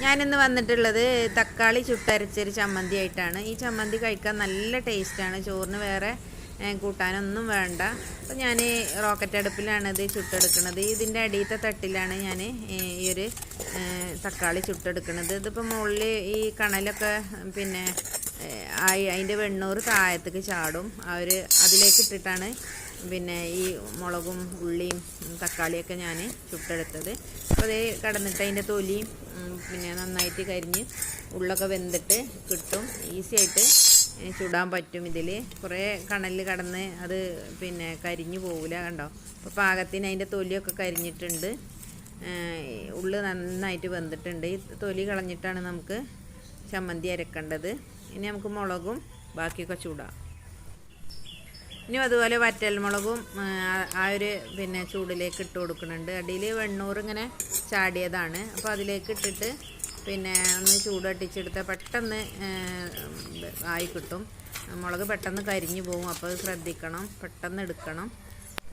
ഞാനിന്ന് വന്നിട്ടുള്ളത് തക്കാളി ചുട്ടരച്ചൊരു ചമ്മന്തി ആയിട്ടാണ്. ഈ ചമ്മന്തി കഴിക്കാൻ നല്ല ടേസ്റ്റാണ്. ചോറിന് വേറെ കൂട്ടാനൊന്നും വേണ്ട. അപ്പോൾ ഞാൻ റോക്കറ്റ് അടുപ്പിലാണ് ഇത് ചുട്ടെടുക്കുന്നത്. ഇതിൻ്റെ അടിയത്തെ തട്ടിലാണ് ഞാൻ ഈ ഒരു തക്കാളി ചുട്ടെടുക്കുന്നത്. ഇതിപ്പോൾ മുകളിൽ ഈ കണലൊക്കെ പിന്നെ അതിൻ്റെ വെണ്ണൂറ് താഴത്തേക്ക് ചാടും. അതിലേക്ക് ഇട്ടിട്ടാണ് പിന്നെ ഈ മുളകും ഉള്ളിയും തക്കാളിയൊക്കെ ഞാൻ ചുട്ടെടുത്തത്. അപ്പോൾ അത് കടന്നിട്ട് അതിൻ്റെ തൊലിയും പിന്നെ നന്നായിട്ട് കരിഞ്ഞ് ഉള്ളൊക്കെ വെന്തിട്ട് കിട്ടും. ഈസി ആയിട്ട് ചുടാൻ പറ്റും. ഇതിൽ കുറേ കണലിൽ കടന്ന് അത് പിന്നെ കരിഞ്ഞു പോകില്ല. കണ്ടോ? അപ്പോൾ പാകത്തിന് അതിൻ്റെ തൊലിയൊക്കെ കരിഞ്ഞിട്ടുണ്ട്. ഉള്ളു നന്നായിട്ട് വെന്തിട്ടുണ്ട്. ഈ തൊലി കളഞ്ഞിട്ടാണ് നമുക്ക് ചമ്മന്തി അരക്കേണ്ടത്. ഇനി നമുക്ക് മുളകും ബാക്കിയൊക്കെ ചൂടാം. ഇനി അതുപോലെ വറ്റൽമുളകും ആ ഒരു പിന്നെ ചൂടിലേക്ക് ഇട്ട് കൊടുക്കുന്നുണ്ട്. അടിയിൽ വെണ്ണൂറ് ഇങ്ങനെ ചാടിയതാണ്. അപ്പോൾ അതിലേക്ക് ഇട്ടിട്ട് പിന്നെ ഒന്ന് ചൂടട്ടിച്ചെടുത്താൽ പെട്ടെന്ന് ആയി കിട്ടും. മുളക് പെട്ടെന്ന് കരിഞ്ഞു പോകും. അപ്പോൾ അത് ശ്രദ്ധിക്കണം, പെട്ടെന്ന് എടുക്കണം.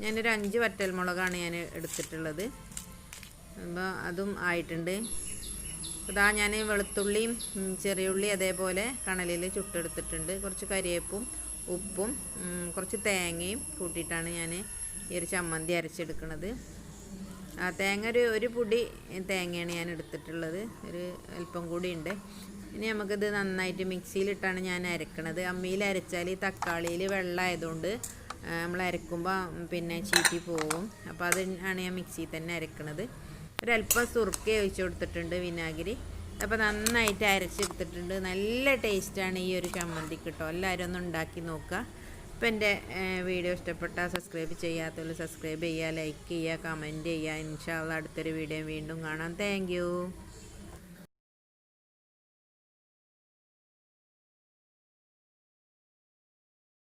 ഞാനൊരു 5 വറ്റൽമുളകാണ് ഞാൻ എടുത്തിട്ടുള്ളത്. അപ്പോൾ അതും ആയിട്ടുണ്ട്. ഇതാ ഞാൻ വെളുത്തുള്ളിയും ചെറിയുള്ളി അതേപോലെ കണലിൽ ചുട്ടെടുത്തിട്ടുണ്ട്. കുറച്ച് കരിവേപ്പും ഉപ്പും കുറച്ച് തേങ്ങയും കൂട്ടിയിട്ടാണ് ഞാൻ ഈ ഒരു ചമ്മന്തി അരച്ചെടുക്കുന്നത്. ആ തേങ്ങ ഒരു പൊടി തേങ്ങയാണ് ഞാൻ എടുത്തിട്ടുള്ളത്. ഒരു അല്പം കൂടി ഉണ്ട്. ഇനി നമുക്കിത് നന്നായിട്ട് മിക്സിയിലിട്ടാണ് ഞാൻ അരക്കണത്. അമ്മിയിൽ അരച്ചാൽ ഈ തക്കാളിയിൽ വെള്ളമായതുകൊണ്ട് നമ്മൾ അരക്കുമ്പോൾ പിന്നെ ചീറ്റി പോവും. അപ്പോൾ അതിനാണ് ഞാൻ മിക്സിയിൽ തന്നെ അരക്കണത്. ഒരല്പം സുർക്ക ഒഴിച്ച് കൊടുത്തിട്ടുണ്ട്, വിനാഗിരി. അപ്പോൾ നന്നായിട്ട് അരച്ചെടുത്തിട്ടുണ്ട്. നല്ല ടേസ്റ്റാണ് ഈ ഒരു ചമ്മന്തിക്ക് കേട്ടോ. എല്ലാവരും ഒന്ന് ഉണ്ടാക്കി നോക്കുക. അപ്പോൾ എൻ്റെ വീഡിയോ ഇഷ്ടപ്പെട്ടാൽ സബ്സ്ക്രൈബ് ചെയ്യാത്തവർ സബ്സ്ക്രൈബ് ചെയ്യുക, ലൈക്ക് ചെയ്യുക, കമൻറ്റ് ചെയ്യുക. ഇൻഷാ അള്ളാ അടുത്തൊരു വീഡിയോ വീണ്ടും കാണാം. Thank you.